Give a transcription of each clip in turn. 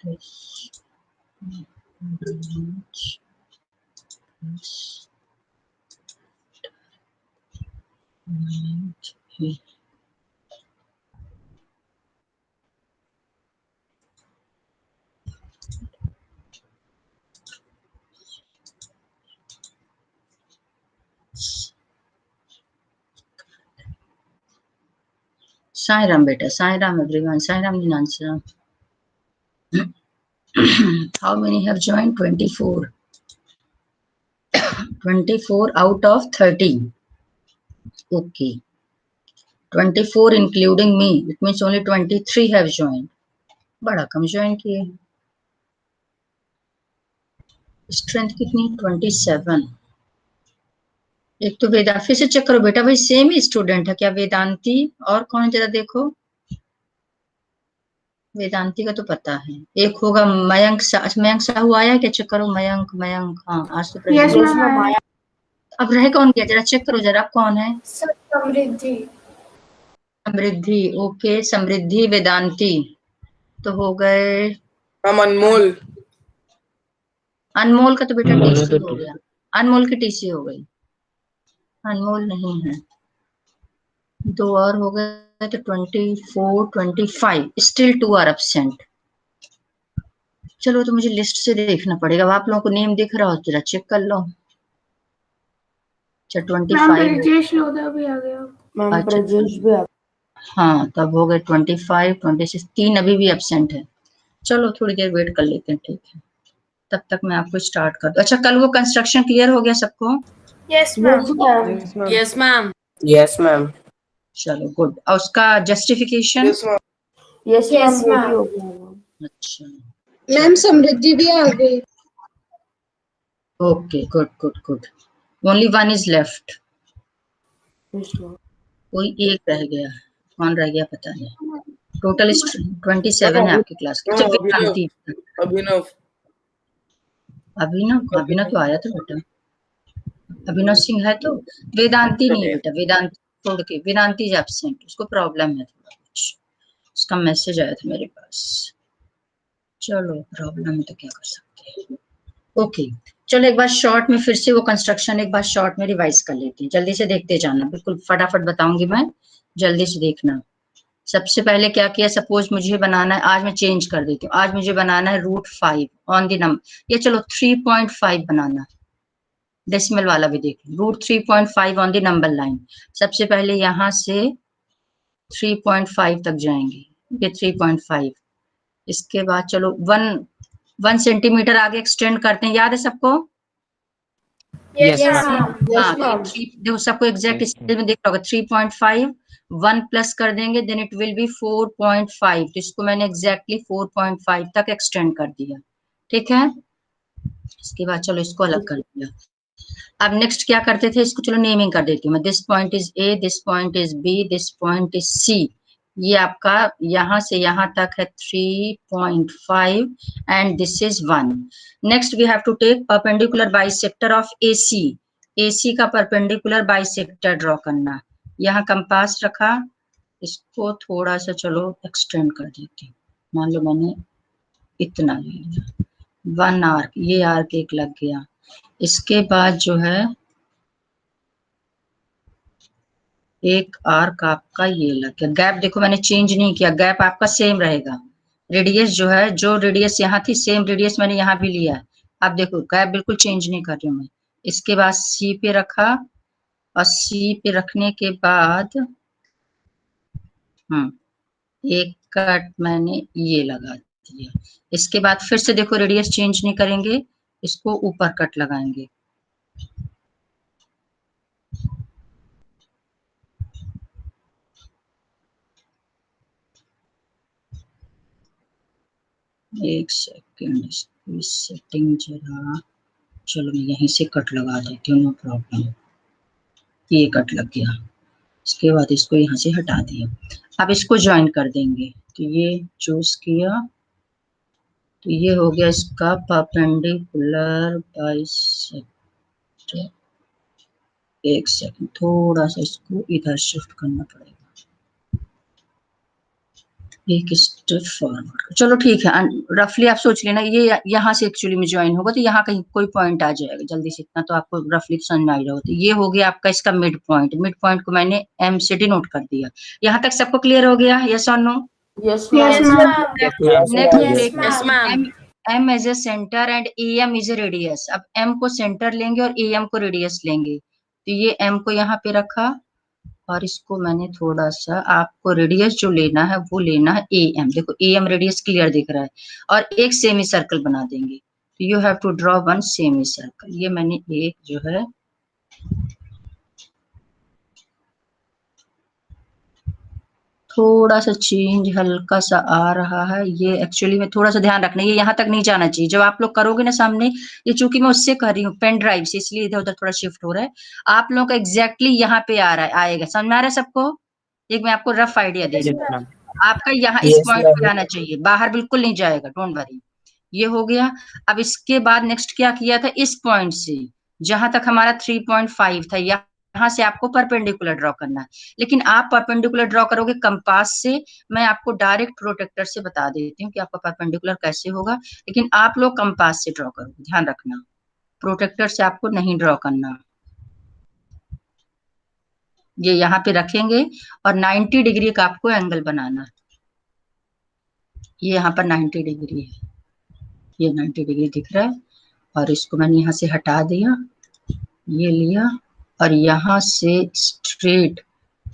this Sai Ram beta, Sai Ram everyone, Sai Ram Dinansa. How many have joined? 24. 24 out of 30. Okay. 24 including me. It means only 23 have joined. बड़ा come join किए. Strength कितनी? 27. एक तो वेदा, फिर से check करो बेटा, भाई सेम ही स्टूडेंट है क्या? वेदांती और कौन, जरा देखो. वेदांती का तो पता है. एक होगा मयंक साहू आया क्या? चेक करो. मयंक हाँ आज तो प्रेजेंट. अब रह कौन गया? जरा चेक करो जरा, आप कौन है? समृद्धि. समृद्धि. ओके, समृद्धि, वेदांती तो हो गए. हम अनमोल. अनमोल का तो बेटा टीसी हो गया. अनमोल की टीसी हो गई. अनमोल नहीं है. दो और हो गए तो 24, 25. Still 2 are absent. चलो तो मुझे लिस्ट से देखना पड़ेगा. अब आप लोगों को नेम दिख रहा हो, जरा चेक कर लो. अच्छा 25 ब्रजेश लोधा भी आ गया. ब्रजेश भी आ. हाँ तब हो गए 25, 26. 3 अभी भी एब्सेंट है. चलो थोड़ी देर वेट कर लेते हैं. ठीक है, तब तक मैं आपको स्टार्ट कर दूं. अच्छा कल वो कंस्ट्रक्शन क्लियर हो गया सबको? Yes ma'am. Yes ma'am. Yes ma'am. चलो गुड. और उसका justification? Yes ma'am. Yes ma'am. अच्छा मैम समृद्धि भी आ गई. Okay good. Only one is left. कोई एक रह गया. कौन रह गया पता नहीं. टोटल 27 है आपकी क्लास की. अच्छा वेदांती. अभिनव. अभिनव तो आया था बेटा. अभिनव सिंह है तो. वेदांती नहीं है बेटा. वेदांती छोड़ के. Vedanti is absent. उसको प्रॉब्लम है थोड़ा कुछ. उसका मैसेज आया था मेरे पास. चलो प्रॉब्लम है तो क्या कर सकते हैं. ओके चलो एक बार शॉर्ट में फिर से वो कंस्ट्रक्शन एक बार शॉर्ट में रिवाइज कर लेते हैं. जल्दी से देखते जाना. बिल्कुल फटाफट बताऊंगी मैं. जल्दी से देखना. सबसे पहले क्या किया? सपोज मुझे बनाना है. आज मैं चेंज कर देती हूँ. आज मुझे बनाना है √5 ऑन द नंबर. ये चलो 3.5 बनाना. डेसिमल वाला भी देख लो. √3.5 ऑन द नंबर लाइन. सबसे पहले यहाँ से 3.5 तक जाएंगे. ये 3.5. इसके बाद चलो 1 सेंटीमीटर आगे एक्सटेंड करते हैं. याद है सबको? Yes ma'am. हाँ देखो सबको एग्जैक्ट स्केल में देख रहा होगा. 3.5 1 प्लस कर देंगे देन इट विल बी 4.5. तो इसको मैंने एग्जैक्टली 4.5 तक एक्सटेंड कर दिया. ठीक है. इसके बाद चलो इसको अलग कर दिया. अब नेक्स्ट क्या करते थे? इसको चलो नेमिंग कर देती हूँ मैं. This point is A, this point is B, this point is C. ये आपका यहाँ से यहाँ तक है 3.5 and this is 1. Next we have to take perpendicular bisector of AC. AC का परपेंडिकुलर बाइसेक्टर ड्रॉ करना. यहाँ कंपास रखा. इसको थोड़ा सा चलो एक्सटेंड कर देती हूँ. मान लो मैंने इतना ले लिया. 1 आर्क. ये आर्क एक लग गया. इसके बाद जो है एक आर्क आपका ये लग गया. गैप देखो मैंने चेंज नहीं किया. गैप आपका सेम रहेगा. रेडियस जो है, जो रेडियस यहाँ थी सेम रेडियस मैंने यहाँ भी लिया है. आप देखो गैप बिल्कुल चेंज नहीं कर रही हूँ मैं. इसके बाद C पे रखा और C पे रखने के बाद एक कट मैंने ये लगा दिया. इसके बाद फिर से देखो रेडियस चेंज नहीं करेंगे. इसको ऊपर कट लगाएंगे. एक सेकेंड इसकी सेटिंग जरा. चलो मैं यहीं से कट लगा देती हूँ. No problem. ये कट लग गया. इसके बाद इसको यहाँ से हटा दिया. अब इसको ज्वाइन कर देंगे. तो ये चूज किया तो ये हो गया इसका परपेंडिकुलर बाइसेक्टर. एक सेकंड थोड़ा सा इसको इधर शिफ्ट करना पड़ेगा. एक स्टेप फॉरवर्ड, चलो ठीक है, रफली आप सोच लेना, ये यहाँ से एक्चुअली में ज्वाइन होगा तो यहाँ कहीं कोई पॉइंट आ जाएगा जल्दी से, इतना तो आपको रफली समझ में आ जाएगा। तो ये हो गया आपका इसका मिड पॉइंट, मिड पॉइंट को मैंने एम से डिनोट कर दिया। यहाँ तक सबको क्लियर हो गया, यस और no? Yes, ma'am. Next M as a centre and A M is a radius. अब एम को सेंटर लेंगे और ए एम को रेडियस लेंगे, तो ये एम को यहाँ पे रखा और इसको मैंने थोड़ा सा, आपको रेडियस जो लेना है वो लेना है ए एम। देखो ए एम रेडियस क्लियर दिख रहा है, और एक सेमी सर्कल बना देंगे। You have to draw one semi circle. ये मैंने एक जो है थोड़ा सा चेंज हल्का सा आ रहा है, ये एक्चुअली में थोड़ा सा ध्यान रखना, ये यहाँ तक नहीं जाना चाहिए। जब आप लोग करोगे ना सामने, ये चूंकि मैं उससे कर रही हूँ पेन ड्राइव से, इसलिए इधर उधर थोड़ा शिफ्ट हो रहा है। आप लोगों का एग्जैक्टली यहाँ पे आ रहा है, आएगा, समझ में आ रहा है सबको? एक मैं आपको रफ आइडिया दे रही हूँ, आपका यहाँ इस पॉइंट पे आना चाहिए, बाहर बिल्कुल नहीं जाएगा, डोंट वरी। ये हो गया। अब इसके बाद नेक्स्ट क्या किया था, इस पॉइंट से जहां तक हमारा 3.5 था, यहाँ से आपको परपेंडिकुलर ड्रॉ करना है। लेकिन आप परपेंडिकुलर ड्रॉ करोगे कंपास से, मैं आपको डायरेक्ट प्रोटेक्टर से बता देती हूँ कि आपका परपेंडिकुलर कैसे होगा। लेकिन आप लोग कंपास से ड्रॉ करोगे, ध्यान रखना, प्रोटेक्टर से आपको नहीं ड्रॉ करना। ये यहाँ पे रखेंगे और 90 डिग्री का आपको एंगल बनाना। ये यहाँ पर 90 डिग्री है, ये 90 डिग्री दिख रहा है, और इसको मैंने यहाँ से हटा दिया, ये लिया, और यहाँ से स्ट्रेट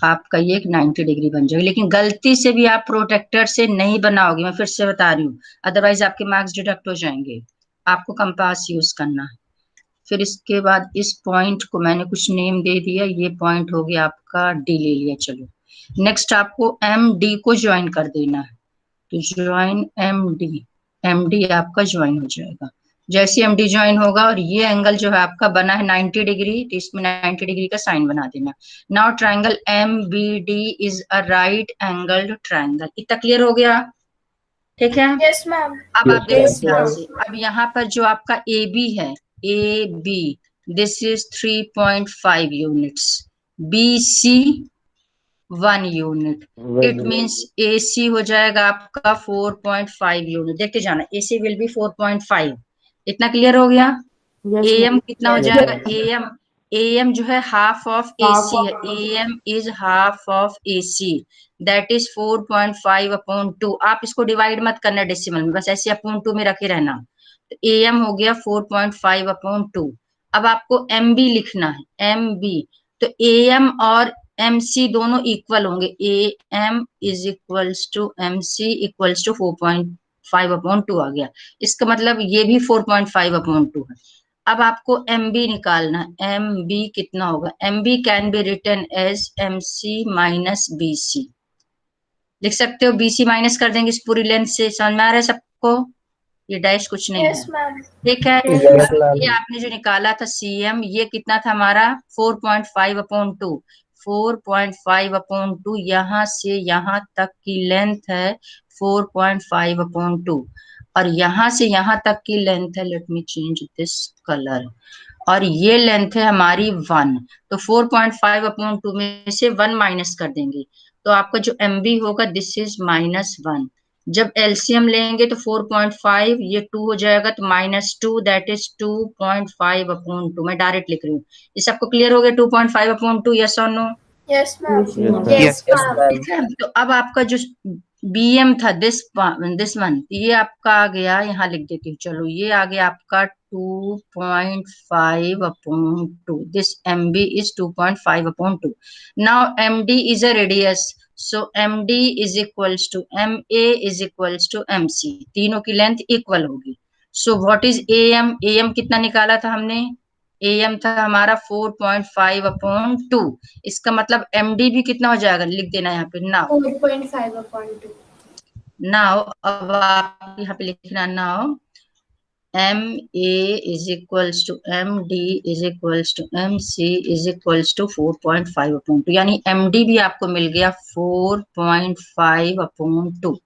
आपका ये 90 डिग्री बन जाएगा। लेकिन गलती से भी आप प्रोटेक्टर से नहीं बनाओगे, मैं फिर से बता रही हूँ, अदरवाइज आपके मार्क्स डिडक्ट हो जाएंगे। आपको कंपास यूज करना है। फिर इसके बाद इस पॉइंट को मैंने कुछ नेम दे दिया, ये पॉइंट हो गया आपका डी ले लिया। चलो नेक्स्ट आपको एम डी को ज्वाइन कर देना है, तो ज्वाइन एम डी आपका ज्वाइन हो जाएगा। जैसे एम डी ज्वाइन होगा और ये एंगल जो है आपका बना है 90 डिग्री, तो इसमें 90 डिग्री का साइन बना देना। Now triangle M B D is a right angled triangle. इतना क्लियर हो गया? ठीक है, Yes, ma'am. अब आप देखो ध्यान से, अब यहाँ पर जो आपका ए बी है, A B, this is 3.5 units, B C 1 unit, it means AC हो जाएगा आपका 4.5 यूनिट। देखते जाना, AC विल बी 4.5। इतना क्लियर हो गया? AM कितना हो जाएगा? AM जो है हाफ ऑफ AC है, AM is half of AC, that is 4.5 upon 2। आप इसको डिवाइड मत करना डेसिमल में, बस ऐसे अपॉन 2 में रखे रहना। तो AM हो गया 4.5 अपॉन 2। अब आपको MB लिखना है, MB, तो AM और MC दोनों इक्वल होंगे, AM is equals to MC equals to 4.5 upon 2 आ गया। इसका मतलब ये भी 4.5 अपॉन 2 है। अब आपको MB निकालना है, MB कितना होगा? MB can be written as MC minus BC, लिख सकते हो। BC माइनस कर देंगे इस पूरी लेंथ से, समझ में आ रहा है सबको? ये डैश कुछ नहीं Yes, है, ma'am. ठीक है। ये आपने जो निकाला था CM, ये कितना था हमारा? 4.5 अपॉन 2। 4.5 अपॉन 2, यहाँ से यहाँ तक की लेंथ है 4.5 अपॉन 2, और यहाँ से यहाँ तक की लेंथ है, late me change this colour, और ये लेंथ है हमारी 1। तो 4.5 अपॉन 2 में से 1 माइनस कर देंगे, तो आपका जो MB होगा दिस इज -1। जब एलसीएम लेंगे तो 4.5, ये 2 हो जाएगा, तो -2, दैट इज 2.5 अपॉन 2। मैं डायरेक्ट लिख रही हूँ। ये सबको क्लियर हो गया 2.5 अपॉन 2, यस और no? Yes, ma'am. Yes, ma'am. ठीक है, तो अब आपका जो BM था दिस वन, ये आपका आ गया, यहाँ लिख देती हूँ, चलो ये आ गया आपका 2.5 upon 2। This MB is 2.5 upon 2। Now MD is a radius, so MD is equals to MA is equals to MC, तीनों की लेंथ इक्वल होगी। So what is AM? AM कितना निकाला था हमने? AM था हमारा 4.5 अपॉन 2। इसका मतलब MD भी कितना हो जाएगा, लिख देना यहाँ पे। Now 4.5 upon 2. नाउ अब आप यहाँ पे लिखना, now MA is equals to MD is equals to MC is equals to 4.5 upon 2, यानी MD भी आपको मिल गया 4.5 upon 2।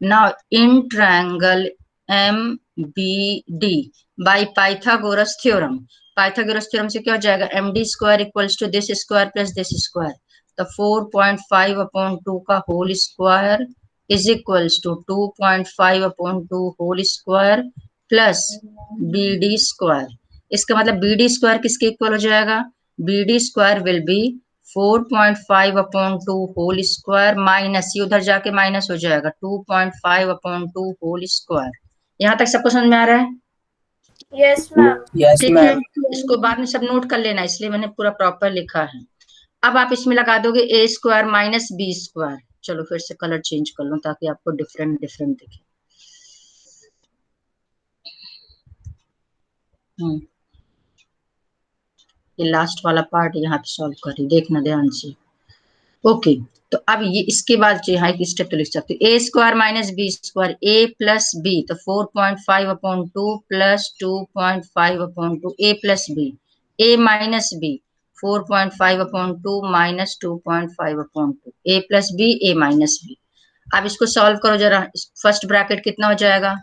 Now in triangle MBD by Pythagoras theorem, Pythagoras theorem से क्या हो जाएगा? MD square equals to this square plus this square, तो 4.5 अपॉन 2 का whole square is equals to 2.5 upon 2 whole square plus BD square. इसका मतलब BD square किसके equal हो जाएगा? BD square will be 4.5 upon 2 whole square minus, ये उधर जाके माइनस हो जाएगा 2.5 अपॉन 2 होल स्क्वायर। यहाँ तक सबको समझ में आ रहा है? Yes ma'am. ठीक है, इसको बाद में सब नोट कर लेना, इसलिए मैंने पूरा प्रॉपर लिखा है। अब आप इसमें लगा दोगे ए स्क्वायर माइनस बी स्क्वायर। चलो फिर से कलर चेंज कर लो ताकि आपको डिफरेंट डिफरेंट दिखे। ये लास्ट वाला पार्ट यहाँ पे सॉल्व करिए, देखना ध्यान से। ओके, तो अब ये इसके बाद जो है कि स्टेप तो लिख सकते हो, a square minus b square, a plus b, तो 4.5 upon 2 plus 2.5 upon 2, a plus b, a minus b 4.5 upon 2 minus 2.5 upon 2, a plus b, a minus b. अब इसको सॉल्व करो जरा, फर्स्ट ब्रैकेट कितना हो जाएगा?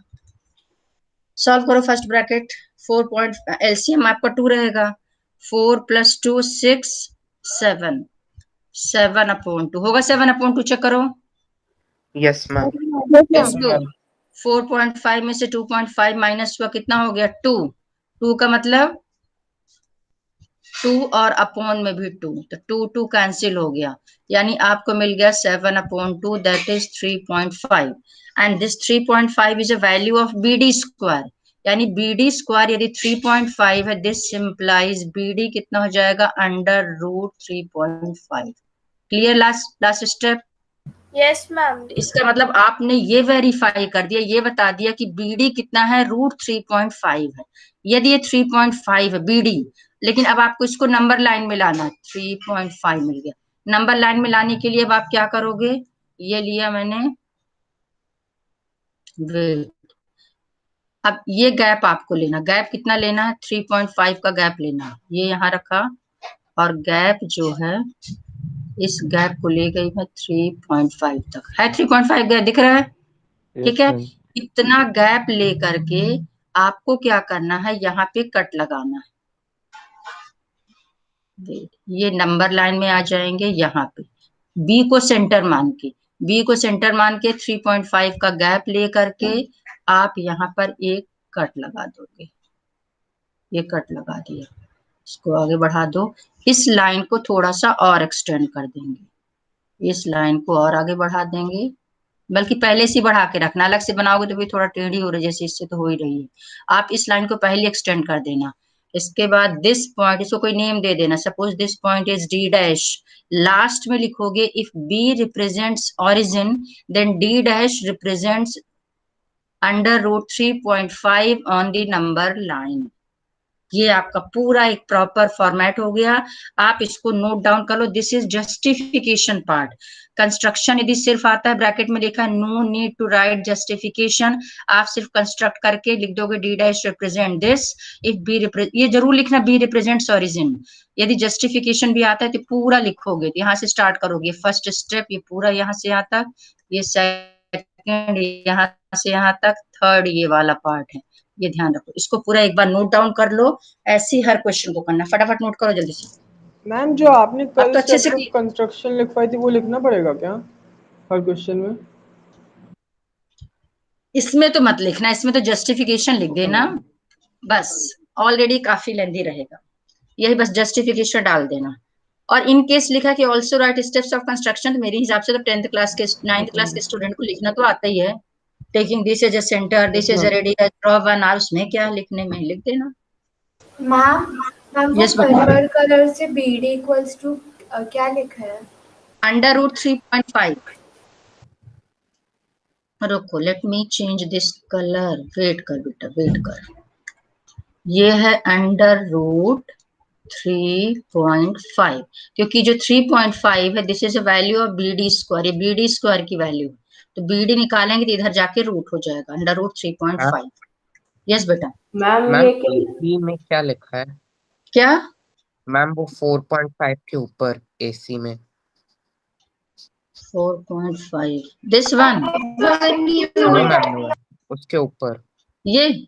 सॉल्व करो फर्स्ट ब्रैकेट, 4. एलसीएम आपका 2 रहेगा, 4 प्लस 2 6, 7, 7 अपॉन 2 होगा, 7 अपॉन 2 चेक करो। Yes ma'am. 4.5 में से 2.5 माइनस हुआ, कितना हो गया? 2। 2 का मतलब 2 और अपॉन में भी 2, तो 2 2 कैंसिल हो गया, यानी आपको मिल गया 7 upon 2 that is 3.5 and this 3.5 is a value of BD square, यानी BD स्क्वायर यदि 3.5 है, दिस सिंप्लाइज BD कितना हो जाएगा? Under root 3.5। Clear? Last step. Yes ma'am. इसका मतलब आपने ये वेरीफाई कर दिया, ये बता दिया कि BD कितना है? रूट 3.5 है। यदि ये 3.5 है BD, लेकिन अब आपको इसको नंबर लाइन में लाना है, 3.5 मिल गया। नंबर लाइन में लाने के लिए अब आप क्या करोगे? ये लिया मैंने, अब ये गैप आपको लेना, गैप कितना लेना है? 3.5 का गैप लेना है, ये यहाँ रखा, और गैप जो है इस गैप को ले गई मैं 3.5 तक, है 3.5 गैप दिख रहा है? ठीक है, इतना गैप लेकर के आपको क्या करना है? यहाँ पे कट लगाना है। ये नंबर लाइन में आ जाएंगे, यहाँ पे बी को सेंटर मान के, बी को सेंटर मान के 3.5 का गैप ले करके आप यहाँ पर एक कट लगा दोगे। ये कट लगा दिया, इसको आगे बढ़ा दो, इस लाइन को थोड़ा सा और एक्सटेंड कर देंगे, इस लाइन को और आगे बढ़ा देंगे, बल्कि पहले से बढ़ा के रखना, अलग से बनाओगे तो भी थोड़ा टेढ़ी हो रही है, जैसे इससे तो हो ही रही है। आप इस लाइन को पहले एक्सटेंड कर देना। इसके बाद दिस पॉइंट, इसको कोई नेम दे देना, suppose this point is D dash. Last में लिखोगे if B represents origin then D dash represents under root 3.5 on the number line. ये आपका पूरा एक प्रॉपर फॉर्मेट हो गया। आप इसको नोट डाउन कर लो, this is justification part. Construction यदि सिर्फ आता है, ब्रैकेट में लिखा है no need to write justification, आप सिर्फ कंस्ट्रक्ट करके लिख दोगे D dash represent this if B ये जरूर लिखना B रिप्रेजेंट्स ओरिजिन। यदि जस्टिफिकेशन भी आता है तो पूरा लिखोगे, तो यहाँ से स्टार्ट करोगे, फर्स्ट स्टेप ये पूरा यहाँ से यहाँ तक, ये सेकंड यहाँ से यहाँ तक, थर्ड ये वाला पार्ट है, ये ध्यान रखो। इसको पूरा एक बार नोट डाउन कर लो, ऐसे ही हर क्वेश्चन को करना, फटाफट नोट करो जल्दी से। मैम जो आपने कल तो अच्छे से कंस्ट्रक्शन लिखवाई थी वो लिखना पड़ेगा क्या हर क्वेश्चन में? इसमें तो मत लिखना, इसमें तो जस्टिफिकेशन लिख देना बस, ऑलरेडी काफी लेंदी रहेगा, यही बस जस्टिफिकेशन डाल देना। और इन केस लिखा कि also right steps of construction, तो मेरे हिसाब से तो 10th क्लास के 9th क्लास के स्टूडेंट को लिखना तो आता ही है। Taking this as a centre, this is a radius, draw one R, उसमें क्या लिखने में लिख देना। मैम Yes, वो पर्पल कलर से BD इक्वल्स टू क्या लिखा है? Under root 3.5। रुको, let me change this colour, wait कर बेटा, वेट कर। ये है अंडर रूट 3.5, क्योंकि जो 3.5 है this is a value of BD square, ये BD स्क्वायर की वैल्यू, तो BD निकालेंगे तो इधर जाके रूट हो जाएगा, अंडर रूट 3.5। यस बेटा। मैम ये में क्या लिखा है? क्या मैम वो 4.5 के ऊपर AC में 4.5 दिस वन, नो मैम, उसके ऊपर, ये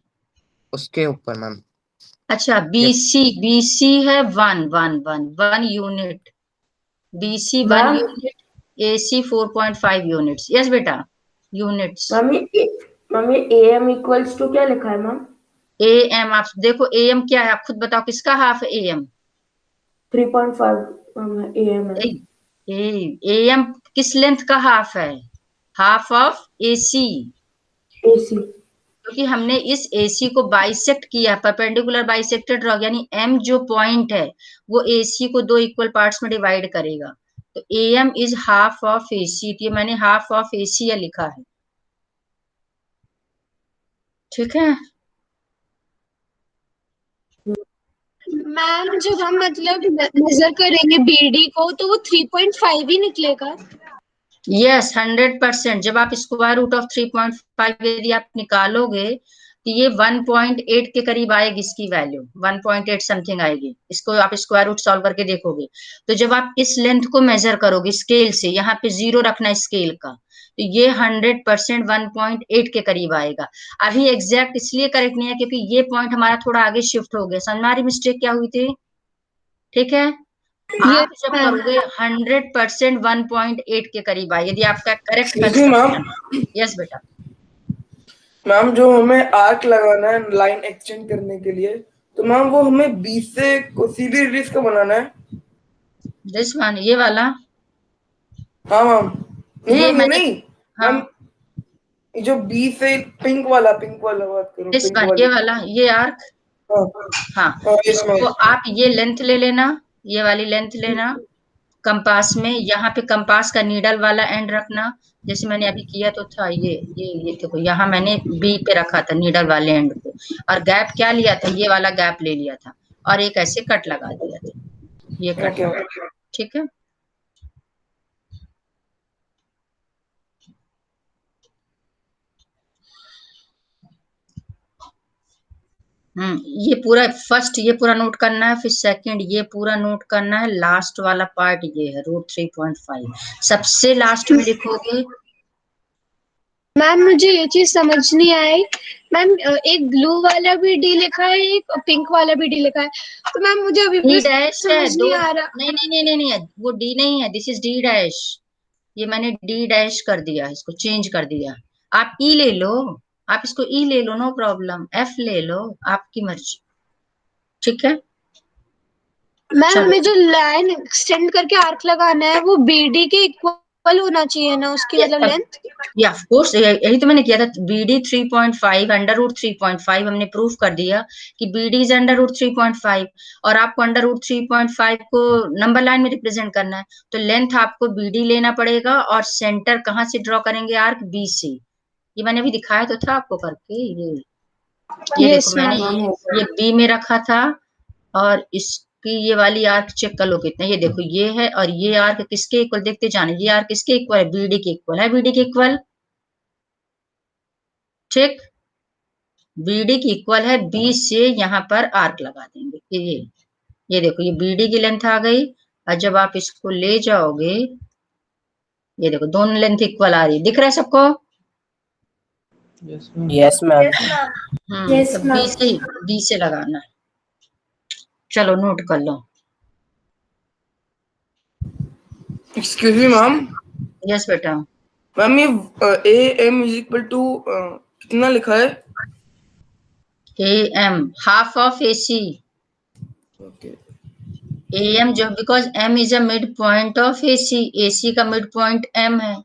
उसके ऊपर मैम। अच्छा, BC है 1 unit, BC 1 unit, AC 4.5 units. Yes बेटा। Units. Mummy AM equals to क्या लिखा है मैम? AM आप देखो, AM क्या है, आप खुद बताओ किसका हाफ है AM? 3.5 AM है। AM किस लेंथ का हाफ है? Half of AC। AC। क्योंकि हमने इस AC को बाइसेक्ट किया, परपेंडिकुलर बाइसेक्टेड रॉ, यानी M जो पॉइंट है वो AC को दो इक्वल पार्ट्स में डिवाइड करेगा। तो AM is half of AC, तो ये मैंने हाफ ऑफ AC लिखा है। ठीक है मैम जब हम मतलब मेजर करेंगे BD को तो वो 3.5 ही निकलेगा। यस 100%। जब आप स्क्वायर रूट ऑफ 3.5 यदि आप निकालोगे तो ये 1.8 के करीब आएगी, इसकी वैल्यू 1.8 समथिंग आएगी। इसको आप स्क्वायर रूट सॉल्व करके देखोगे। तो जब आप इस लेंथ को मेजर करोगे स्केल से, यहाँ पे 0 रखना स्केल का, तो ये 100% 1.8 के करीब आएगा। अभी एग्जैक्ट इसलिए करेक्ट नहीं है क्योंकि ये पॉइंट हमारा थोड़ा आगे शिफ्ट हो गया। समझ में आ रही मिस्टेक क्या हुई थी? ठीक है, आप जब करोगे 100% 1.8 के करीब आए, यदि आपका करेक्ट कंस्ट्रक्शन। यस बेटा। मैम जो हमें आर्क लगाना है लाइन एक्सटेंड करने के लिए, तो मैम वो हमें 20 से सीधी रेडियस का बनाना है? दिस वन, ये वाला। हाँ मैम। नहीं ये मैम, वो मैंने, नहीं हाँ मैम, जो 20 से पिंक वाला बात करो, दिस पिंक वन, वाली। ये वाला, ये आर्क। हाँ हाँ, हाँ, yes, इसको मैम। आप ये लेंथ ले लेना, ये वाली लेंथ लेना कंपास में। यहाँ पे कंपास का नीडल वाला एंड रखना, जैसे मैंने अभी किया तो था। ये देखो, यहाँ मैंने बी पे रखा था नीडल वाले एंड को, और गैप क्या लिया था, ये वाला गैप ले लिया था, और एक ऐसे कट लगा दिया था, ये कट ओके लगा। ठीक है, ये पूरा फर्स्ट, ये पूरा नोट करना है, फिर सेकंड ये पूरा नोट करना है, लास्ट वाला पार्ट ये है √3.5 सबसे लास्ट में लिखोगे। मैम मुझे ये चीज समझ नहीं आई। मैम एक ब्लू वाला भी डी लिखा है, एक पिंक वाला भी डी लिखा है, तो मैम मुझे अभी डी भी डैश है समझ दो, नहीं आ रहा। नहीं नहीं नहीं नहीं नहीं है, वो डी नहीं है, दिस इज डी डैश। ये मैंने डी डैश कर दिया, इसको चेंज कर दिया। आप ई ले लो, आप इसको ई ले लो, नो प्रॉब्लम, एफ ले लो, आपकी मर्जी। ठीक है, मैम चलो। हमें जो लाइन एक्सटेंड करके आर्क लगाना है वो BD के इक्वल होना चाहिए ना, उसकी मतलब लेंथ। या ऑफ कोर्स, यही तो मैंने किया था। BD 3.5 √3.5 हमने प्रूफ कर दिया कि BD इज √3.5, और आपको √3.5 को नंबर लाइन में रिप्रेजेंट करना है, तो लेंथ आपको BD लेना पड़ेगा, और सेंटर कहाँ से ड्रॉ करेंगे आर्क? B से। ये मैंने अभी दिखाया तो था आपको करके, ये देखो मैंने ये B में रखा था, और इसकी ये वाली आर्क चेक कर लो कितना, ये देखो ये है, और ये आर्क किसके इक्वल, देखते जाने, ये आर्क किसके इक्वल है? BD के इक्वल है, BD के इक्वल। ठीक, BD की इक्वल है, B से यहाँ पर आर्क लगा देंगे। ये देखो, ये BD की लेंथ आ गई, और जब आप इसको ले जाओगे, ये देखो दोनों लेंथ इक्वल आ रही है, दिख रहा है सबको? Yes ma'am. तो B से लगाना है। चलो नोट कर लो। Excuse me ma'am. यस बेटा। मैम ये AM इज इक्वल टू कितना लिखा है? AM half of AC। Okay. AM जो, because M is a mid point of AC, AC का मिड पॉइंट M है।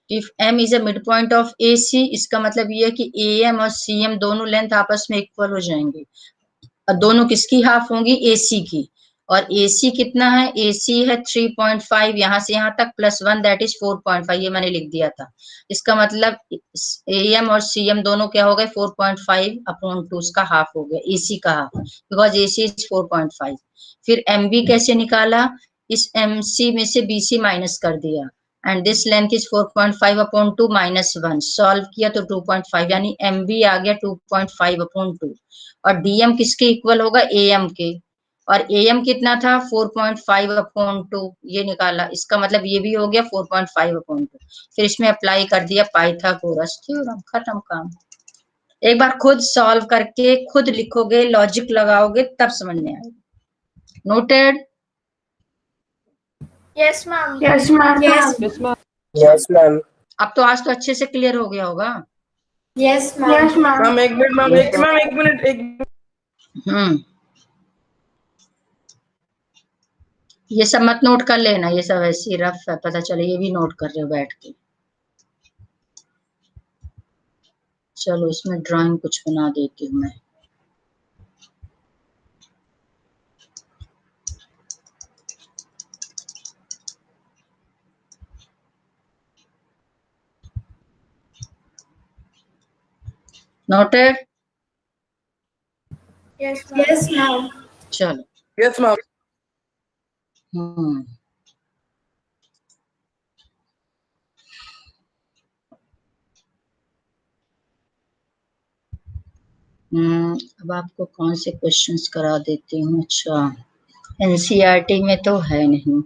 If M is a mid point of AC, इसका मतलब ये है कि AM और CM दोनों लेंथ आपस में इक्वल हो जाएंगे, और दोनों किसकी हाफ होंगी? AC की। और AC कितना है? AC है 3.5, यहाँ से यहाँ तक +1 दैट इज 4.5, ये मैंने लिख दिया था। इसका मतलब AM और CM दोनों क्या हो गए? 4.5/2, उसका हाफ हो गया, AC का हाफ, बिकॉज AC इज 4.5। फिर MB कैसे निकाला? इस MC में से BC माइनस कर दिया, and this length is 4.5/2 -1, solve किया तो 2.5, यानी MB आ गया 2.5/2। और DM किसके इक्वल होगा? AM के, और AM कितना था? 4.5/2, ये निकाला, इसका मतलब ये भी हो गया 4.5/2। फिर इसमें अप्लाई कर दिया पाइथागोरस थ्योरम, खत्म काम। एक बार खुद सॉल्व करके खुद लिखोगे, लॉजिक लगाओगे, तब समझ में आएगा। Noted? Yes ma'am. Yes ma'am. अब तो आज तो अच्छे से क्लियर हो गया होगा। Yes ma'am. मैम एक मिनट मैम, एक मिनट। ये सब मत नोट कर लेना, ये सब ऐसी रफ है, पता चले ये भी नोट कर रहे हो बैठ के। चलो इसमें ड्राइंग कुछ बना देती हूँ मैं। नोटेड? Yes ma'am. चलो। Yes ma'am. अब आपको कौन से क्वेश्चंस करा देती हूँ। अच्छा, एनसीईआरटी में तो है नहीं।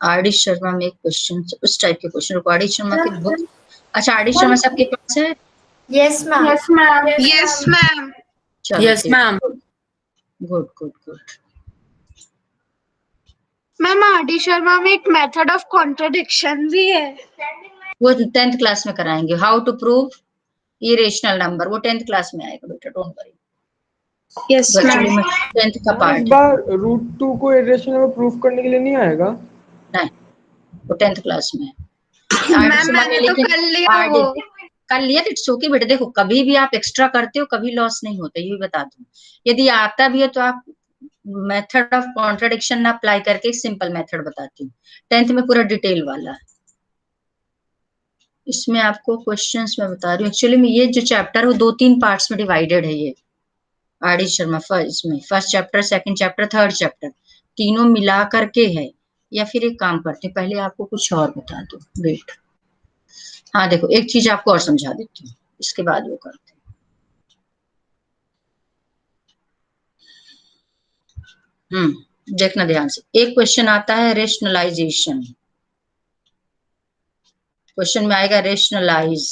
आर.डी. शर्मा में एक क्वेश्चन, उस टाइप के क्वेश्चन। आर.डी. शर्मा की बुक। अच्छा, आर.डी. शर्मा सबके पास है? Yes ma'am. Yes ma'am. Yes ma'am. Yes ma'am. Good good good. Ma'am RD. Sharma में एक मेथड ऑफ कॉन्ट्रडिक्शन भी है। वो 10th क्लास में कराएंगे। How to prove irrational number, वो 10th क्लास में आएगा बेटा, don't worry. Yes ma'am. 10th का इस पार्ट बार √2 को इरेशनल में प्रूफ करने के लिए नहीं आएगा। नहीं, वो 10th क्लास में है। मैम मैंने तो कर लिया वो। कर लिया तो इट्स ओके बेटा। देखो कभी भी आप एक्स्ट्रा करते हो कभी लॉस नहीं होता, ये भी बता दूं। यदि आता भी है तो आप मेथड ऑफ कॉन्ट्रडिक्शन ना अप्लाई करके सिंपल मेथड बताती हूँ। 10th में पूरा डिटेल वाला है। इसमें आपको क्वेश्चंस मैं बता रही हूँ। एक्चुअली में ये जो चैप्टर वो 2-3 पार्ट्स में डिवाइडेड है। ये RD. Sharma first chapter, second chapter, third chapter, तीनों मिला करके है। या फिर एक काम करते हैं, पहले आपको कुछ और बता दो। वेट, हाँ देखो एक चीज आपको और समझा देती हूँ, इसके बाद वो करते हैं। देखना ध्यान से। एक क्वेश्चन आता है रेशनलाइजेशन। क्वेश्चन में आएगा रेशनलाइज।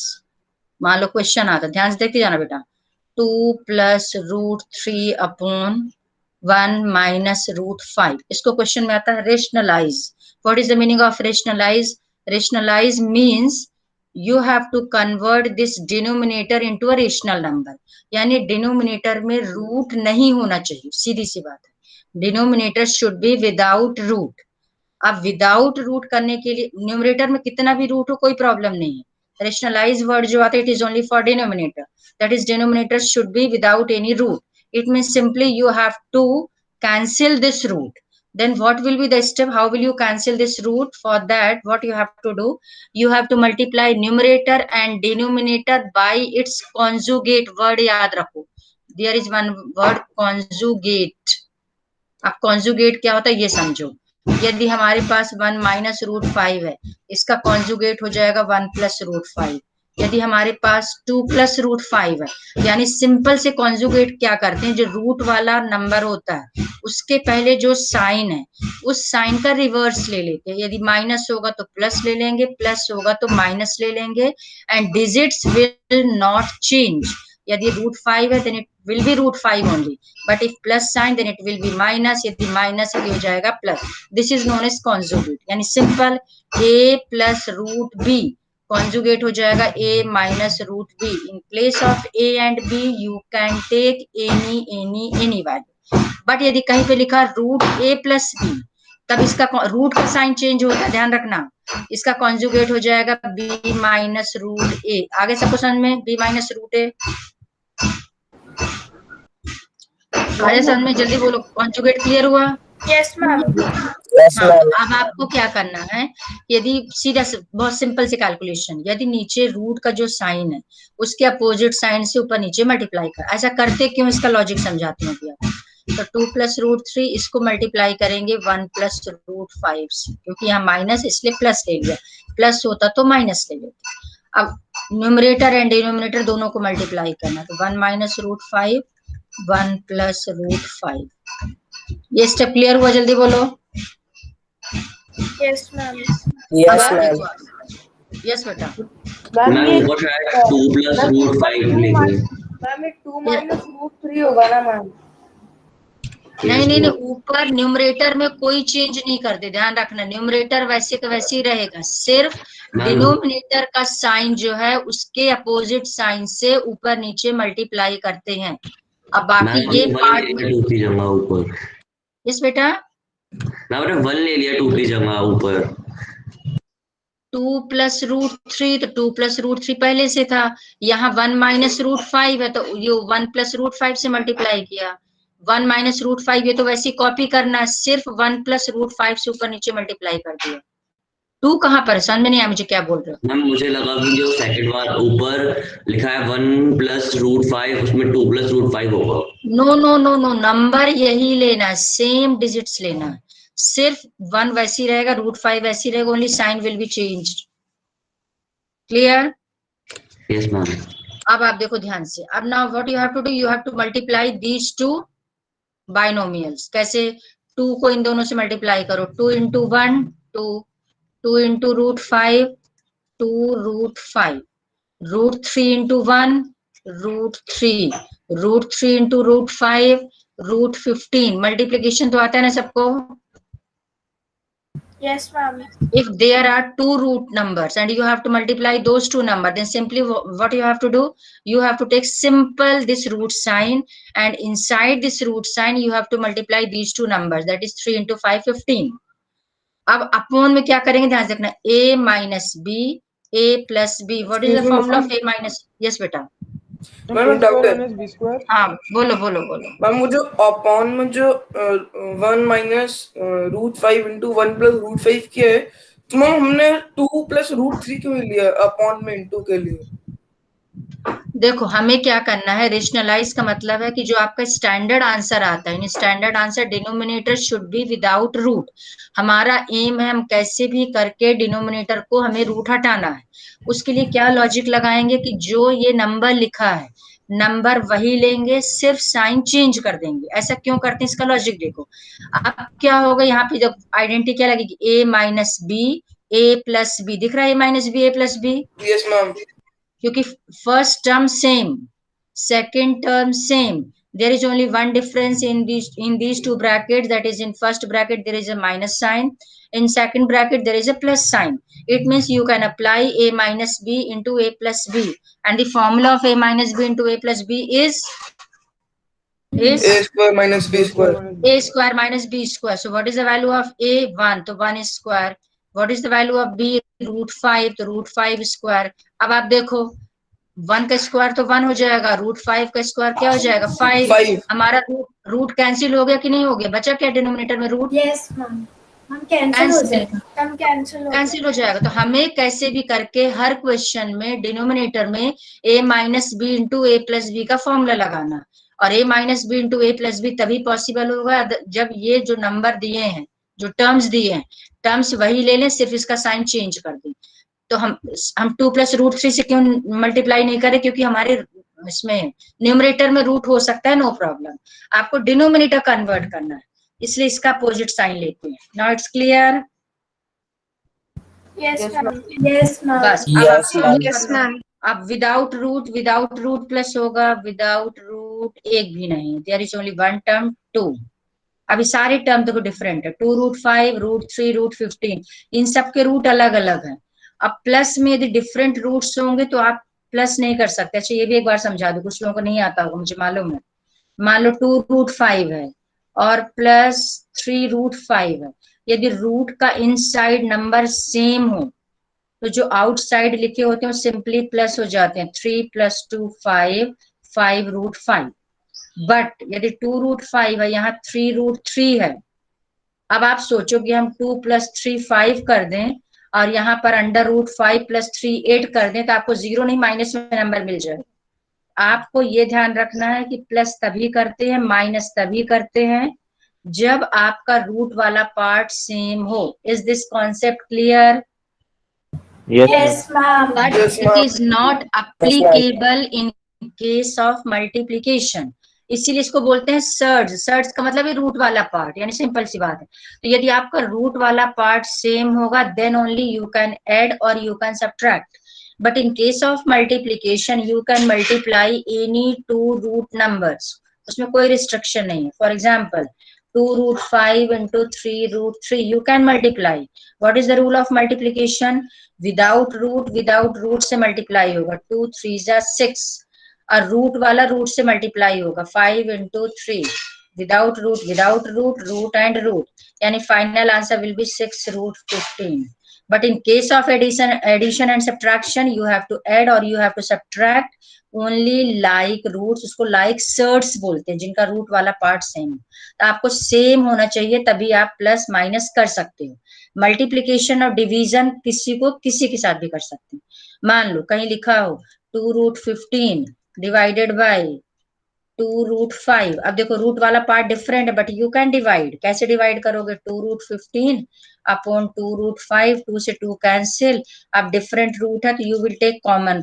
मान लो क्वेश्चन आता है, ध्यान से देखते जाना बेटा। 2 + √3 अपॉन 1 - √5। इसको क्वेश्चन में आता है rationalize. What is the meaning of rationalize? Rationalize means you have to convert this denominator into a rational number। यानी डिनोमिनेटर में रूट नहीं होना चाहिए, सीधी सी बात है। Denominator should be without root. अब विदाउट रूट करने के लिए न्यूमरेटर में कितना भी रूट हो कोई प्रॉब्लम नहीं है। रेशनलाइज वर्ड जो आता है it is only for denominator, that is denominator should be without any root. It means simply you have to cancel this root। Then what will be the step? How will you cancel this root? For that, what you have to do? You have to multiply numerator and denominator by its conjugate word। याद रखो, there is one word conjugate। अब conjugate क्या होता है ये समझो। यदि हमारे पास 1 - √5 है, इसका कॉन्जुगेट हो जाएगा 1 + √5। यदि हमारे पास 2 + √5 है, यानी सिंपल से कॉन्जुगेट क्या करते हैं, जो रूट वाला नंबर होता है उसके पहले जो साइन है उस साइन का रिवर्स ले लेते हैं। यदि माइनस होगा तो प्लस ले लेंगे, प्लस होगा तो माइनस ले लेंगे, and digits will not change. यदि √5 है then it will be √5 only, but if plus sign then it will be minus। यदि माइनस है हो जाएगा plus. This is known as conjugate. यानी सिंपल a + √b कॉन्जुगेट हो जाएगा a - √b। In place of a and b you can take any value. But यदि कहीं पे लिखा √a + b तब इसका रूट का साइन चेंज होता है, ध्यान रखना। इसका कॉन्जुगेट हो जाएगा b - √a। आगे सबको समझ में? b - √a आगे समझ में? जल्दी बोलो, कॉन्जुगेट क्लियर हुआ? Yes ma'am. हाँ, अब आपको क्या करना है, यदि सीधा बहुत सिंपल से कैलकुलेशन, यदि नीचे रूट का जो साइन है उसके अपोजिट साइन से ऊपर नीचे मल्टीप्लाई कर। ऐसा करते क्यों, इसका लॉजिक समझाती हूँ अभी। तो 2 + √3 इसको मल्टीप्लाई करेंगे 1 + √5 से, क्योंकि यहाँ माइनस इसलिए प्लस ले लिया, प्लस होता तो माइनस ले लेते। अब न्यूमरेटर एंड डिनोमिनेटर दोनों को मल्टीप्लाई करना, तो 1 - √5 1 + √5। ये स्टेप क्लियर हुआ? जल्दी बोलो। Yes ma'am. Yes ma'am. Yes बेटा। मैम ये ऊपर शायद 2 + √5 लिखे। मैम ये 2 - √3 होगा ना मैम? नहीं नहीं नहीं, ऊपर न्यूमरेटर में कोई चेंज नहीं करते, ध्यान रखना, न्यूमरेटर वैसे का वैसे ही रहेगा, सिर्फ डिनोमिनेटर का साइन जो है उसके अपोजिट साइन से ऊपर नीचे मल्टीप्लाई करते हैं। अब बाकी ये पार्ट जगह ऊपर, यस बेटा, मैंने 1 ले लिया 2 की जगह ऊपर। 2 प्लस रूट 3, तो 2 प्लस रूट 3 पहले से था, यहाँ 1 माइनस रूट 5 है तो ये 1 प्लस रूट 5 से मल्टीप्लाई किया, 1 माइनस रूट 5 ये तो वैसे ही कॉपी करना है, सिर्फ 1 प्लस रूट 5 से ऊपर नीचे मल्टीप्लाई कर दिया। 2 कहाँ पर, समझ में नहीं आया मुझे क्या बोल रहे हो। मैम मुझे लगा कि जो सेकंड बार ऊपर लिखा है 1 प्लस रूट 5 उसमें 2 प्लस रूट 5 होगा। No no no no, number यही लेना है, सेम डिजिट्स लेना है, सिर्फ 1 वैसी रहेगा, रूट 5 वैसी रहेगा, only sign will be changed. Clear? Yes ma'am. अब आप देखो ध्यान से, अब now what you have to do, you have to multiply these two binomials. कैसे? 2 को इन दोनों से मल्टीप्लाई करो, 2 into 1 2, 2 into root 5 2 root 5, root 3 into 1 root 3, root 3 into root 5 root 15। Multiplication तो आता है ना सबको? Yes, ma'am. If there are 2 root numbers and you have to multiply those 2 numbers, then simply what you have to do, you have to take simple this root sign, and inside this root sign you have to multiply these 2 numbers, that is 3 into 5 15। अब upon में क्या करेंगे, ध्यान से रखना, a minus b, a plus b, what is the formula of a minus? yes बेटा, ma'am doubt है, B square. हाँ बोलो बोलो बोलो। मैम मुझे अपॉन में जो 1 minus root 5 into 1 plus root 5 किया है, तो मैम हमने 2 प्लस रूट 3 क्यों लिया अपॉन में इंटू के लिए? देखो हमें क्या करना है, रेशनलाइज का मतलब है कि जो आपका स्टैंडर्ड आंसर आता है, standard answer denominator should be without root. हमारा एम है हम कैसे भी करके डिनोमिनेटर को हमें रूट हटाना है। उसके लिए क्या लॉजिक लगाएंगे कि जो ये नंबर लिखा है नंबर वही लेंगे, सिर्फ साइन चेंज कर देंगे। ऐसा क्यों करते हैं, इसका लॉजिक देखो। अब क्या होगा, यहाँ पे जब आइडेंटिटी क्या लगेगी, a minus b, a plus b, दिख रहा है, a minus b, a plus b. Yes ma'am. क्योंकि first term same, second term same, there is only one difference in these two brackets, that is in first bracket there is a minus sign, in second bracket there is a plus sign. It means you can apply a minus b into a plus b, and the formula of a minus b into a plus b is a square minus b square. a square minus b square. So what is the value of a? 1, तो 1 square. What is the value of b? Root 5, तो root 5 square. अब आप देखो 1 का square तो 1 हो जाएगा, root 5 का स्क्वायर क्या हो जाएगा, 5। हमारा रूट कैंसिल हो गया कि नहीं हो गया, बचा क्या डिनोमिनेटर में, रूट। Yes, ma'am. हम कैंसिल हो जाएगा, हम कैंसिल हो जाएगा। तो हमें कैसे भी करके हर क्वेश्चन में डिनोमिनेटर में a minus b into a plus b का फॉर्मूला लगाना, और a minus b into a plus b तभी पॉसिबल होगा जब ये जो नंबर दिए हैं, जो टर्म्स दिए हैं, टर्म्स वही ले लें, सिर्फ इसका साइन चेंज कर दें। तो हम 2 प्लस रूट 3 से क्यों मल्टीप्लाई नहीं करें, क्योंकि हमारे इसमें न्यूमरेटर में रूट हो सकता है, नो प्रॉब्लम, आपको डिनोमिनेटर कन्वर्ट करना है, इसलिए इसका अपोजिट साइन लेते हैं। Now it's clear? Yes, ma'am. Yes, ma'am. बस Yes, ma'am. अब विदाउट रूट प्लस होगा, विदाउट रूट एक भी नहीं, there is only one term 2। अभी सारे टर्म देखो डिफरेंट है, 2 रूट 5 रूट 3 रूट 15, इन सब के रूट अलग अलग है। अब प्लस में यदि डिफरेंट रूट्स होंगे तो आप प्लस नहीं कर सकते। अच्छा ये भी एक बार समझा दो, कुछ लोगों को नहीं आता होगा, मुझे मालूम है। मान लो 2 रूट 5 है और प्लस 3 रूट 5 है, यदि रूट का इनसाइड नंबर सेम हो तो जो आउटसाइड लिखे होते हैं सिंपली प्लस हो जाते हैं, 3 + 2 5, 5 रूट 5। बट यदि 2 रूट 5 है, यहाँ 3 रूट 3 है, अब आप सोचो कि हम 2 + 3 5 कर दें और यहाँ पर अंडर रूट 5 + 3 8 कर दें, तो आपको 0 नहीं माइनस में नंबर मिल जाए। आपको ये ध्यान रखना है कि प्लस तभी करते हैं, माइनस तभी करते हैं जब आपका रूट वाला पार्ट सेम हो। Is this concept clear? Yes, ma'am. But it is not applicable in case of multiplication. इसीलिए इसको बोलते हैं सर्ज। सर्ज का मतलब है रूट वाला पार्ट, यानी सिंपल सी बात है। तो यदि आपका रूट वाला पार्ट सेम होगा then only you can add और you can subtract. But in case of multiplication you can multiply any 2 root numbers, उसमें कोई रिस्ट्रिक्शन नहीं है। For example 2√5 into 3√3. You can multiply. What is the rule of multiplication? Without root से multiply होगा. 2 3s are 6. और root वाला root से multiply होगा. 5 into 3. Without root and root. यानी final answer will be 6√15. But in case of addition and subtraction, you have to add or you have to subtract only like roots. उसको like surds बोलते हैं, जिनका root वाला part same. तो आपको same होना चाहिए, तभी आप प्लस माइनस कर सकते हो. मल्टीप्लीकेशन और डिवीजन किसी के साथ भी कर सकते हैं. मान लो कहीं लिखा हो 2√15 डिवाइडेड बाय 2√5. अब देखो रूट वाला पार्ट डिफरेंट है, बट यू कैन डिवाइड. कैसे डिवाइड करोगे? 2√15 अपॉन 2√5. 2 से 2 कैंसिल. अब डिफरेंट रूट है तो you will take common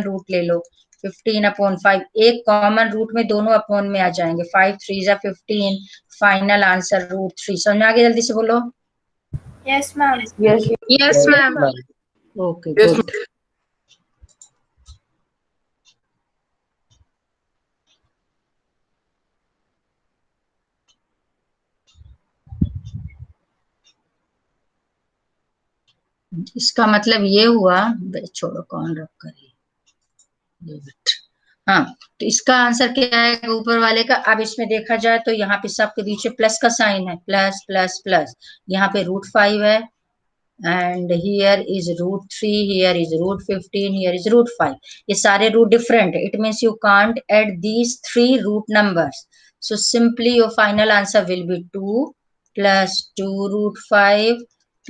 root ले लो. 15/5. एक कॉमन रूट में दोनों अपॉन में आ जाएंगे. 5 3 15. Final answer √3. समझ में आ गया? जल्दी से बोलो. Yes ma'am. Yes ma'am. Okay Yes, good. इसका मतलब ये हुआ, छोड़ो कौन रख करिए. हाँ, तो इसका आंसर क्या है ऊपर वाले का? अब इसमें देखा जाए तो यहाँ पे सबके पीछे प्लस का साइन है. Plus plus plus. यहाँ पे √5 है and here is √3, here is √15, here is √5. ये सारे रूट डिफरेंट है. It means you can't add these 3 root numbers. So simply your final answer will be 2 + 2√5 +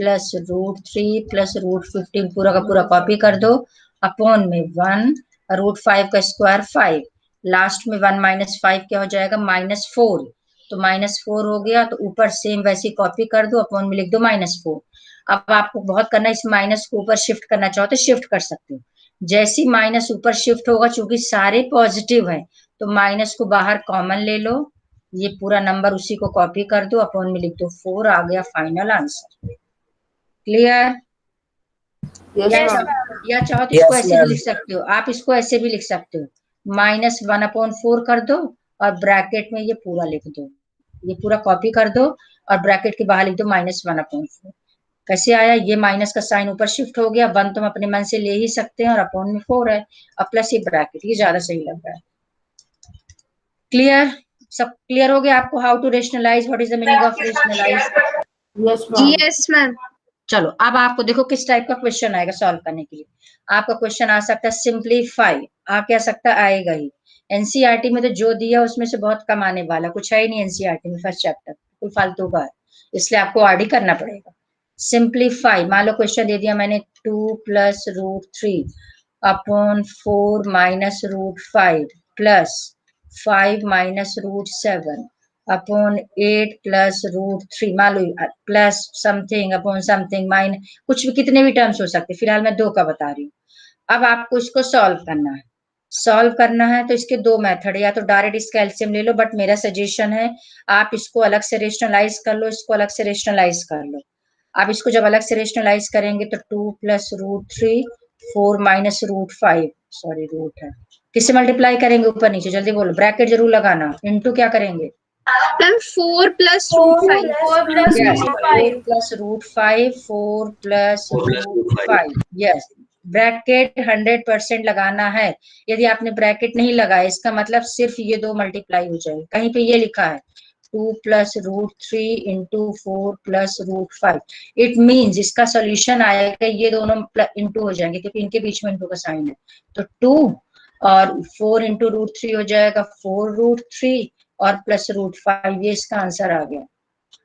√3 + √15. पूरा का पूरा कॉपी कर दो. अपॉन में 1 √5 का स्क्वायर 5. लास्ट में 1 - 5 क्या हो जाएगा? -4. तो -4 हो गया. तो ऊपर सेम वैसी कॉपी कर दो. अपॉन में लिख दो -4. अब आपको बहुत करना, इस माइनस को ऊपर शिफ्ट करना चाहो तो शिफ्ट कर सकते हो. जैसी माइनस ऊपर शिफ्ट होगा, चूंकि सारे पॉजिटिव है, तो माइनस को बाहर कॉमन ले लो. ये पूरा नंबर उसी को कॉपी कर दो. अपॉन में लिख दो 4. आ गया फाइनल आंसर. क्लियर? या चाहो तो इसको ऐसे भी लिख सकते हो. आप इसको ऐसे भी लिख सकते हो. -1/4 कर दो और ब्रैकेट में ये पूरा लिख दो. ये पूरा कॉपी कर दो और ब्रैकेट के बाहर लिख दो -1/4. कैसे आया? ये माइनस का साइन ऊपर शिफ्ट हो गया. 1 तुम अपने मन से ले ही सकते हैं और अपॉन में 4 है और प्लस ये ब्रैकेट. ये ज्यादा सही लग रहा है. क्लियर? सब क्लियर हो गया आपको? How to rationalise? What is the meaning of rationalise? Yes ma'am. चलो अब आपको देखो किस टाइप का क्वेश्चन आएगा सॉल्व करने के लिए. आपका क्वेश्चन आ सकता है सिंप्लीफाई. आ क्या सकता आएगा ही. एनसीईआरटी में तो जो दिया उसमें से बहुत कम आने वाला. कुछ है ही नहीं एनसीईआरटी में फर्स्ट चैप्टर. कोई फालतू का है, इसलिए आपको आरडी करना पड़ेगा. सिंप्लीफाई. मान लो क्वेश्चन दे दिया मैंने 2 + √3 अपॉन 4 - √5 प्लस 5 - √7 अपॉन 8 + √3. मान लो प्लस समथिंग अपॉन समथिंग कुछ भी, कितने भी टर्म्स हो सकते. फिलहाल मैं 2 का बता रही हूँ. अब आपको इसको सॉल्व करना है. सॉल्व करना है तो इसके 2 मेथड. या तो डायरेक्ट इसका एलसीएम ले लो, बट मेरा सजेशन है आप इसको अलग से रेशनलाइज कर लो, इसको अलग से रेशनलाइज कर लो. आप इसको जब अलग से रेशनलाइज करेंगे तो 2 + √3 4 - √5 सॉरी रूट है. किससे मल्टीप्लाई करेंगे? ऊपर नीचे. जल्दी बोलो. ब्रैकेट जरूर लगाना. इनटू क्या करेंगे? मैम 4 + √5. 4 + Yes, 5. 4 + √5 4 + √5. Yes, ब्रैकेट 100% लगाना है. यदि आपने ब्रैकेट नहीं लगाया, इसका मतलब सिर्फ ये 2 मल्टीप्लाई हो जाएगा. कहीं पे ये लिखा है 2 + √3 × 4 + √5. इट मींस इसका सॉल्यूशन आएगा ये दोनों इंटू हो जाएंगे, क्योंकि इनके बीच में इंटू का साइन है. तो 2 और 4 × √3 हो जाएगा 4√3 और प्लस √5. ये इसका आंसर आ गया.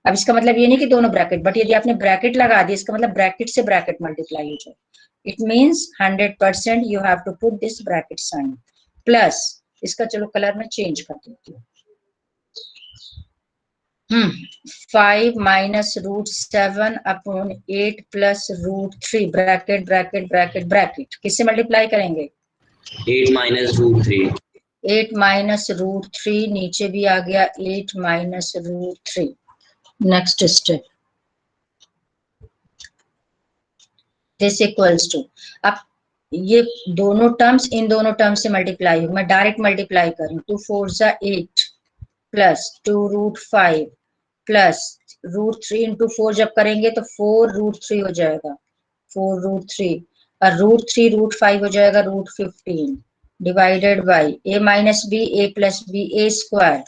अब इसका मतलब ये नहीं कि दोनों ब्रैकेट, बट यदि आपने ब्रैकेट लगा दी, इसका मतलब ब्रैकेट से ब्रैकेट मल्टीप्लाई हो जाए. It means 100% you have to put this bracket sign. Plus इसका चलो कलर में चेंज कर देती हूँ. 5 - √7 upon 8 + √3 bracket bracket bracket bracket. किससे मल्टीप्लाई करेंगे? 8 - √3. 8 - √3. नीचे भी आ गया 8 - √3. Next step. This equals to. अब ये दोनों टर्म्स इन दोनों टर्म्स से मल्टीप्लाई हो. मैं डायरेक्ट मल्टीप्लाई करूं. 2 4 = 8 प्लस 2√5 प्लस √3 इंटू 4 जब करेंगे तो 4√3 हो जाएगा, 4√3, और √3 √5 हो जाएगा √15 divided by a minus b a plus b a square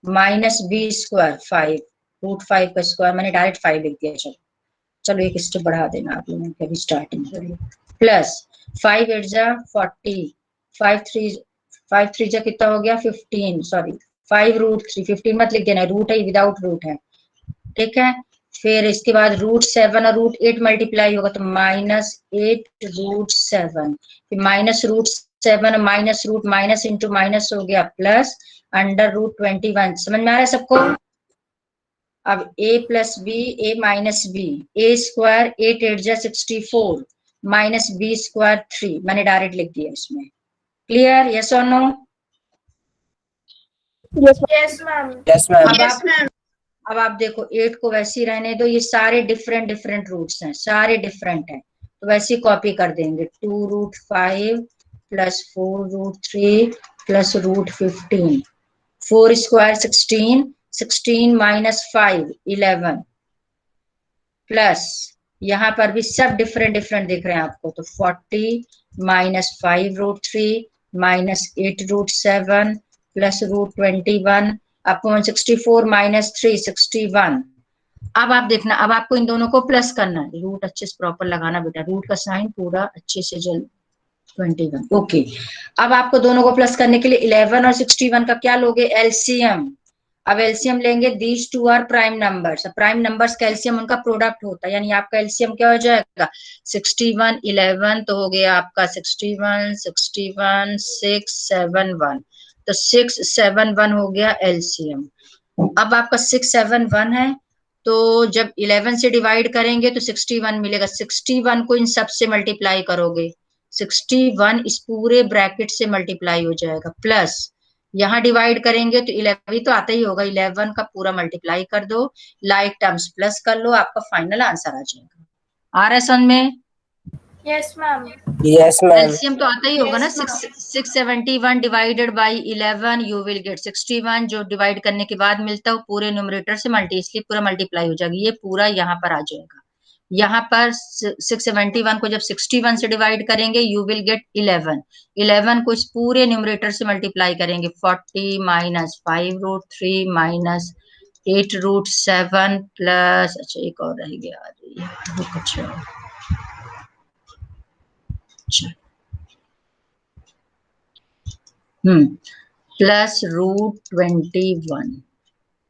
minus b square 5, √5 का स्क्वायर मैंने डायरेक्ट 5 लिख दिया। चलो चलो एक स्टेप बढ़ा देना आप लोगों ने अभी स्टार्टिंग करी, प्लस 5 8 जा 40, 5 3 जा कितना हो गया 15, सॉरी 5√3, 15 मत लिख देना, रूट है विदाउट रूट है, ठीक है। फिर इसके बाद √7 और √8 मल्टीप्लाई होगा तो -8√7, फिर -√7 minus root minus into minus हो गया प्लस √21। समझ में आ रहा है सबको? अब a plus b a minus b a square 8 8 जा 64 माइनस बी स्क्वायर 3 मैंने डायरेक्ट लिख दिया इसमें। क्लियर? यस और नो? Yes ma'am. अब आप देखो 8 को वैसे ही रहने दो, ये सारे डिफरेंट डिफरेंट रूट्स हैं, सारे डिफरेंट हैं, तो वैसे ही कॉपी कर देंगे। 2√5 plus 4√3 plus √15, 4 square 16, 16 minus 5 11, plus यहाँ पर भी सब डिफरेंट डिफरेंट दिख रहे हैं आपको, तो 40 minus 5√3 minus 8√7 plus √21 upon 64 minus 3 61। अब आप देखना, अब आपको इन दोनों को प्लस करना है, रूट अच्छे से प्रॉपर लगाना बेटा, रूट का साइन पूरा अच्छे से जल 21। ओके, अब आपको दोनों को प्लस करने के लिए 11 और 61 का क्या लोगे? एलसीएम। अब एलसीएम लेंगे, these two are prime numbers, prime numbers का एलसीएम उनका प्रोडक्ट होता है, यानी आपका एलसीएम क्या हो जाएगा? 61 11 तो हो गया आपका 61 61 6 7 1, तो 6 7 1 हो गया एलसीएम। अब आपका 6 7 1 है, तो जब 11 से डिवाइड करेंगे तो 61 मिलेगा, 61 को इन सब से मल्टीप्लाई करोगे, 61 इस पूरे ब्रैकेट से मल्टीप्लाई हो जाएगा, प्लस यहाँ डिवाइड करेंगे तो 11 तो आता ही होगा, 11 का पूरा मल्टीप्लाई कर दो, लाइक टर्म्स प्लस कर लो, आपका फाइनल आंसर आ जाएगा। आ रहा है समझ में? Yes ma'am. एलसीएम तो आता ही होगा ना, 671 divided by 11 you will get 61, जो डिवाइड करने के बाद मिलता है वो पूरे न्यूमरेटर से इसलिए पूरा मल्टीप्लाई हो जाएगा, ये पूरा यहाँ पर आ जाएगा। यहाँ पर 671 को जब 61 से डिवाइड करेंगे यू विल गेट 11 को इस पूरे न्यूमरेटर से मल्टीप्लाई करेंगे, 40 माइनस 5√3 माइनस 8√7 प्लस, अच्छा एक और रह गया, अच्छा प्लस √21,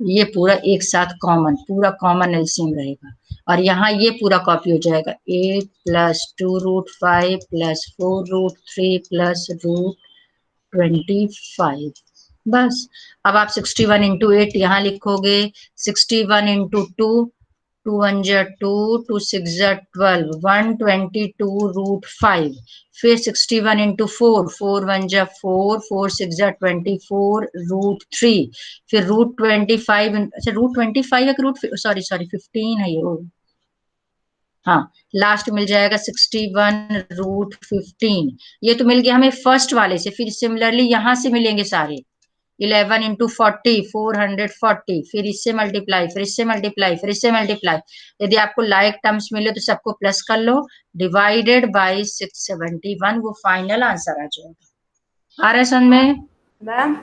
ये पूरा एक साथ कॉमन, पूरा कॉमन एलसीएम रहेगा, और यहाँ ये पूरा कॉपी हो जाएगा, 8 प्लस 2√5 प्लस 4√3 प्लस √25। बस अब आप 61 इंटू 8 यहाँ लिखोगे, 61 इंटू 2, 2 1 जा 2, 2 6 जा 12, 122√5, फिर 61 इंटू 4, 4 1 जा 4, 4 6 जा 24√3, फिर √25, अच्छा √25 है कि सॉरी 15 है ये, हाँ लास्ट मिल जाएगा 61√15, ये तो मिल गया हमें फर्स्ट वाले से, फिर सिमिलरली यहाँ से मिलेंगे सारे, 11 इंटू 40 440, फिर इससे मल्टीप्लाई, फिर इससे मल्टीप्लाई, फिर इससे मल्टीप्लाई, यदि आपको लाइक टर्म्स मिले तो सबको प्लस कर लो, डिवाइडेड बाई 671, वो फाइनल आंसर आ जाएगा। आ रहा है समझ में? मैम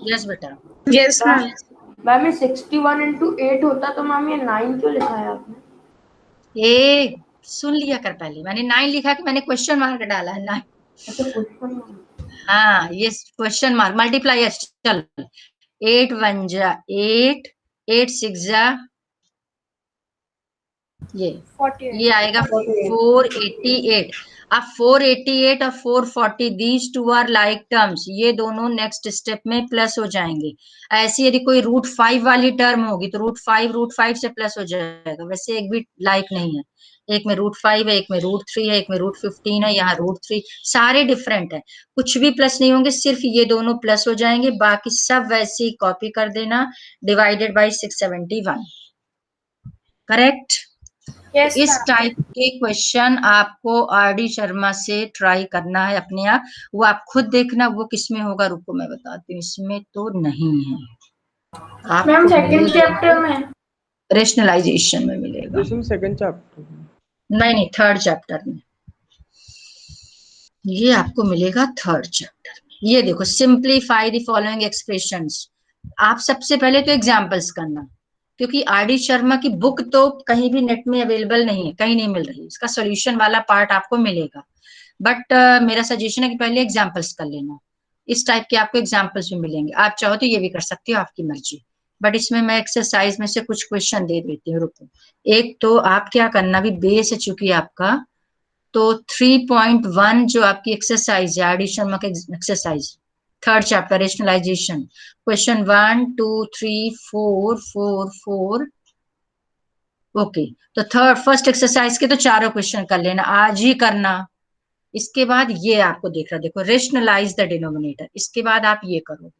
यस बेटा। Yes ma'am. मैम ये 61 इंटू 8 होता तो मैम ये 9 क्यों लिखा है आपने? ए सुन लिया कर, पहले मैंने 9 लिखा कि मैंने क्वेश्चन मार्क डाला है 9। अच्छा क्वेश्चन। हाँ ये क्वेश्चन मार्क मल्टीप्लाई, चल 8 1 जा 8, 8 6 जा ये आएगा 488। अब 488 और 440 these two are like terms, ये दोनों नेक्स्ट स्टेप में प्लस हो जाएंगे। ऐसी यदि कोई √5 वाली टर्म होगी तो √5 से प्लस हो जाएगा, वैसे एक भी लाइक नहीं है, एक में √5 है, एक में √3 है, एक में √15 है, यहाँ √3, सारे डिफरेंट है, कुछ भी प्लस नहीं होंगे, सिर्फ ये दोनों प्लस हो जाएंगे, बाकी सब वैसे ही कॉपी कर देना, डिवाइडेड बाई 671। करेक्ट? Yes, इस टाइप के क्वेश्चन आपको आरडी शर्मा से ट्राई करना है अपने आप, वो आप खुद देखना वो किसमें होगा, रुको मैं बताती हूँ, इसमें तो नहीं है, मैम सेकंड चैप्टर में रेशनलाइजेशन में मिलेगा। सेकंड चैप्टर नहीं, थर्ड चैप्टर में। ये आपको मिलेगा थर्ड चैप्टर में। ये देखो, सिंप्लीफाई द फॉलोइंग एक्सप्रेशंस। आप सबसे पहले तो एग्जांपल्स करना, क्योंकि आर.डी. शर्मा की बुक तो कहीं भी नेट में अवेलेबल नहीं है, कहीं नहीं मिल रही। इसका सॉल्यूशन वाला पार्ट आपको मिलेगा, बट मेरा सजेशन है कि पहले एग्जांपल्स कर लेना। इस टाइप के आपको एग्जांपल्स भी मिलेंगे। आप चाहो तो ये भी कर सकते हो, आपकी मर्जी। बट इसमें मैं एक्सरसाइज में से कुछ क्वेश्चन दे देती हूँ, रुको। एक तो आप क्या करना, अभी बेस है चूंकि आपका, तो 3.1 जो आपकी एक्सरसाइज है, आर.डी. शर्मा का exercise, third chapter rationalisation, question 1 2 3 4 4 4। Okay, तो फर्स्ट एक्सरसाइज के तो चारों क्वेश्चन कर लेना, आज ही करना। इसके बाद ये आपको देख रहा, देखो, रेशनलाइज द डिनोमिनेटर। इसके बाद आप ये करोगे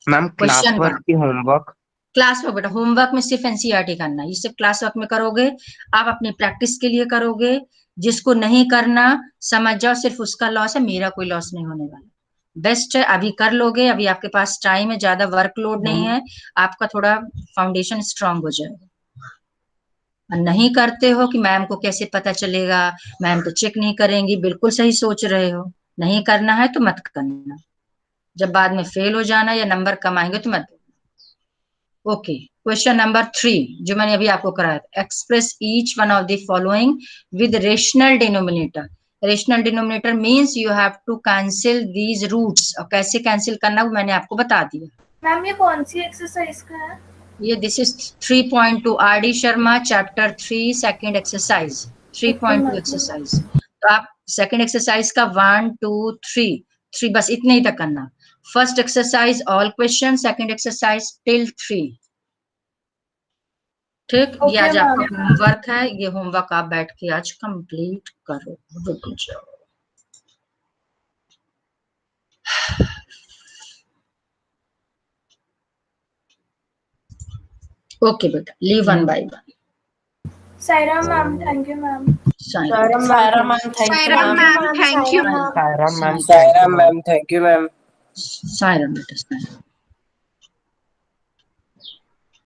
मैम क्लास क्वेश्चन वर्क की होमवर्क। क्लास वर्क, बेटा होमवर्क में सिर्फ एनसीईआरटी करना है, ये सिर्फ क्लास वर्क में करोगे। आप अपनी प्रैक्टिस के लिए करोगे। जिसको नहीं करना समझ जाओ, सिर्फ उसका लॉस है, मेरा कोई लॉस नहीं होने वाला। बेस्ट है, अभी कर लोगे, अभी आपके पास टाइम है, ज्यादा वर्कलोड नहीं है, आपका थोड़ा फाउंडेशन स्ट्रांग हो जाएगा। नहीं करते हो कि मैम को कैसे पता चलेगा, मैम तो चेक नहीं करेंगी, बिल्कुल सही सोच रहे हो। नहीं करना है तो मत करना, जब बाद में फेल हो जाना या नंबर कम आएंगे तो मत। ओके, क्वेश्चन नंबर 3 जो मैंने अभी आपको कराया था, express each one of the following with rational denominator. Rational denominator means you have to cancel these roots, और कैसे कैंसिल करना वो मैंने आपको बता दिया। मैम ये कौन सी एक्सरसाइज का है? ये this is 3.2 RD. Sharma chapter 3 second exercise, 3.2 exercise. तो आप सेकंड एक्सरसाइज का 1 2 3 बस इतने ही तक करना। First exercise all question, second exercise till 3। ठीक, ये आज आपका होमवर्क है, ये होमवर्क आप बैठ के आज कंप्लीट करो। रुक जाओ। ओके बेटा, leave one by one. Saira ma'am thank you ma'am. Saira ma'am thank thank you ma'am. Saira ma'am ma'am thank you ma'am. Saira बेटा, सायरा।